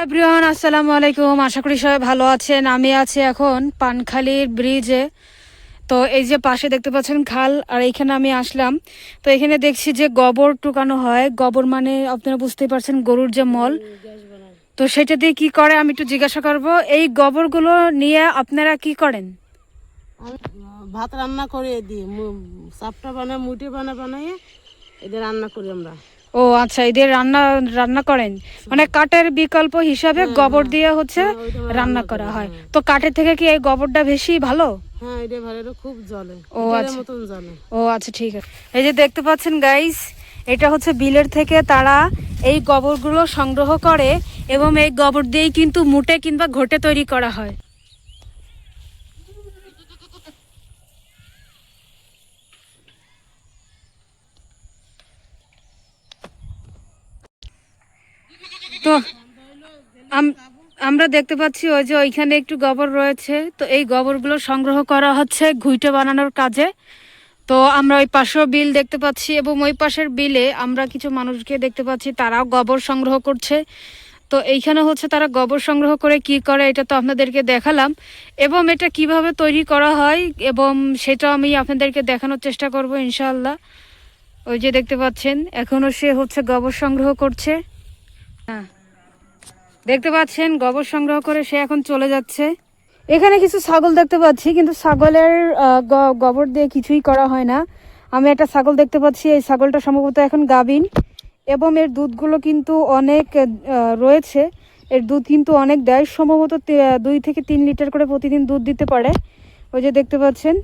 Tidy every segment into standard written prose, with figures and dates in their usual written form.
Everyone, আসসালামু আলাইকুম। আশা করি সবাই ভালো আছেন। আমি আছি এখন পানখালির ব্রিজে। তো এই যে পাশে দেখতে পাচ্ছেন খাল, আর এইখানে আমি আসলাম। তো এখানে দেখছি যে গোবর টুকানো হয়। গোবর মানে আপনারা বুঝতেই পারছেন, গরুর যে মল। তো সেটা দিয়ে কি করে আমি একটু জিজ্ঞাসা করব। এই গোবরগুলো নিয়ে আপনারা কি করেন? ভাত রান্না করে দিই, চাপটা বানায়, মুটি বানায় এদের রান্না করি আমরা। ও আচ্ছা, এদের রান্না রান্না করেন, মানে কাঠের বিকল্প হিসাবে গোবর দিয়ে হচ্ছে রান্না করা হয়। তো কাঠের থেকে কি এই গোবরটা বেশি ভালো? হ্যাঁ, এটা ভালো, এটা খুব জ্বলে, ও হিটারের আচ্ছা, মতন জ্বলে। ও আচ্ছা, ঠিক আছে। এই যে দেখতে পাচ্ছেন গাইস, এটা হচ্ছে বিলের থেকে তারা এই গোবরগুলো সংগ্রহ করে এবং এই গোবর দিয়েই কিন্তু মুটে কিংবা ঘটে তৈরি করা হয়। তো আমরা দেখতে পাচ্ছি ওই যে ওইখানে একটু গোবর রয়েছে। তো এই গোবরগুলো সংগ্রহ করা হচ্ছে ঘুইটে বানানোর কাজে। তো আমরা ওই পাশেও বিল দেখতে পাচ্ছি এবং ওই পাশের বিলে আমরা কিছু মানুষকে দেখতে পাচ্ছি, তারাও গোবর সংগ্রহ করছে। তো এইখানে হচ্ছে তারা গোবর সংগ্রহ করে কি করে এটা তো আপনাদেরকে দেখালাম, এবং এটা কিভাবে তৈরি করা হয় এবং সেটা আমি আপনাদেরকে দেখানোর চেষ্টা করব ইনশাআল্লাহ। ওই যে দেখতে পাচ্ছেন এখনো সে হচ্ছে গোবর সংগ্রহ করছে। হ্যাঁ, দেখতে পাচ্ছেন গোবর সংগ্রহ করে সে এখন চলে যাচ্ছে। এখানে কিছু ছাগল দেখতে পাচ্ছি, কিন্তু ছাগলের গোবর দিয়ে কিছুই করা হয় না। আমি একটা ছাগল দেখতে পাচ্ছি, এই ছাগলটা সম্ভবত এখন গাভীন এবং এর দুধগুলো কিন্তু অনেক রয়েছে। এর দুধ কিন্তু অনেক দেয়, সম্ভবত 2 থেকে 3 লিটার করে প্রতিদিন দুধ দিতে পারে। ওই যে দেখতে পাচ্ছেন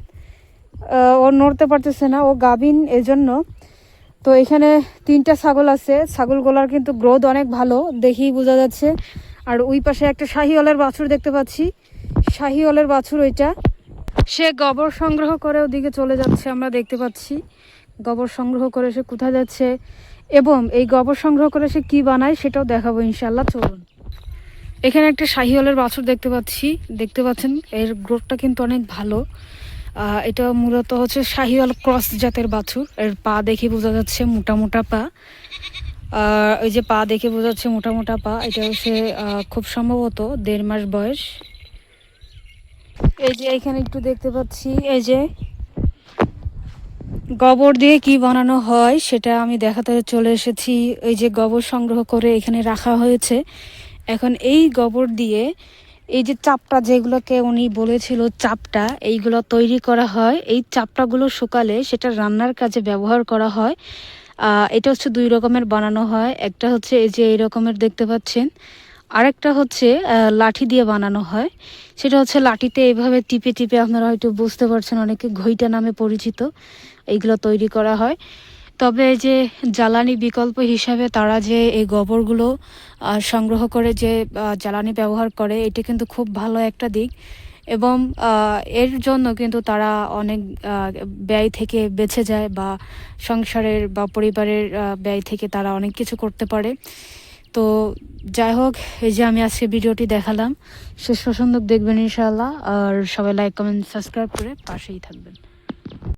ও নড়তে পারতেছে না, ও গাভীন এজন্য। তো এখানে 3টা ছাগল আছে, ছাগলগুলোর কিন্তু গ্রোথ অনেক ভালো, দেখেই বোঝা যাচ্ছে। আর ওই পাশে একটা শাহিওয়ালের বাছুর দেখতে পাচ্ছি, শাহিওয়ালের বাছুর ওইটা। সে গোবর সংগ্রহ করে ওদিকে চলে যাচ্ছে, আমরা দেখতে পাচ্ছি গোবর সংগ্রহ করে সে কোথায় যাচ্ছে এবং এই গোবর সংগ্রহ করে সে কি বানায় সেটাও দেখাবো ইনশাল্লাহ। চলুন। এখানে একটা শাহিওয়ালের বাছুর দেখতে পাচ্ছি, দেখতে পাচ্ছেন এর গ্রোথটা কিন্তু অনেক ভালো। এটা মূলত হচ্ছে শাহিওয়াল ক্রস জাতের বাছুর। এর পা দেখে বোঝা যাচ্ছে মোটা মোটা পা। ওই যে পা দেখে বোঝা যাচ্ছে মোটা মোটা পা। এটা হচ্ছে খুব সম্ভবত 1.5 মাস বয়স। এই যে এখানে একটু দেখতে পাচ্ছি, এই যে গোবর দিয়ে কি বানানো হয় সেটা আমি দেখাতে চলে এসেছি। এই যে গোবর সংগ্রহ করে এখানে রাখা হয়েছে। এখন এই গোবর দিয়ে এই যে চাপটা, যেগুলোকে উনি বলেছিল চাপটা, এইগুলো তৈরি করা হয়। এই চাপটাগুলো শুকালে সেটা রান্নার কাজে ব্যবহার করা হয়। এটা হচ্ছে 2 রকমের বানানো হয়। একটা হচ্ছে এই যে এই রকমের দেখতে পাচ্ছেন, আরেকটা হচ্ছে লাঠি দিয়ে বানানো হয়। সেটা হচ্ছে লাঠিতে এইভাবে টিপে টিপে, আপনারা হয়তো বুঝতে পারছেন, অনেকে ঘইটা নামে পরিচিত, এইগুলো তৈরি করা হয়। তবে এই যে জ্বালানি বিকল্প হিসাবে তারা যে এই গোবরগুলো সংগ্রহ করে যে জ্বালানি ব্যবহার করে, এটা কিন্তু খুব ভালো একটা দিক এবং এর জন্য কিন্তু তারা অনেক ব্যয় থেকে বেঁচে যায় বা সংসারের বা পরিবারের ব্যয় থেকে তারা অনেক কিছু করতে পারে। তো যাই হোক, এই যে আমি আজকে ভিডিওটি দেখালাম, শেষ পর্যন্ত দেখবেন ইনশাআল্লাহ। আর সবাই লাইক কমেন্ট সাবস্ক্রাইব করে পাশেই থাকবেন।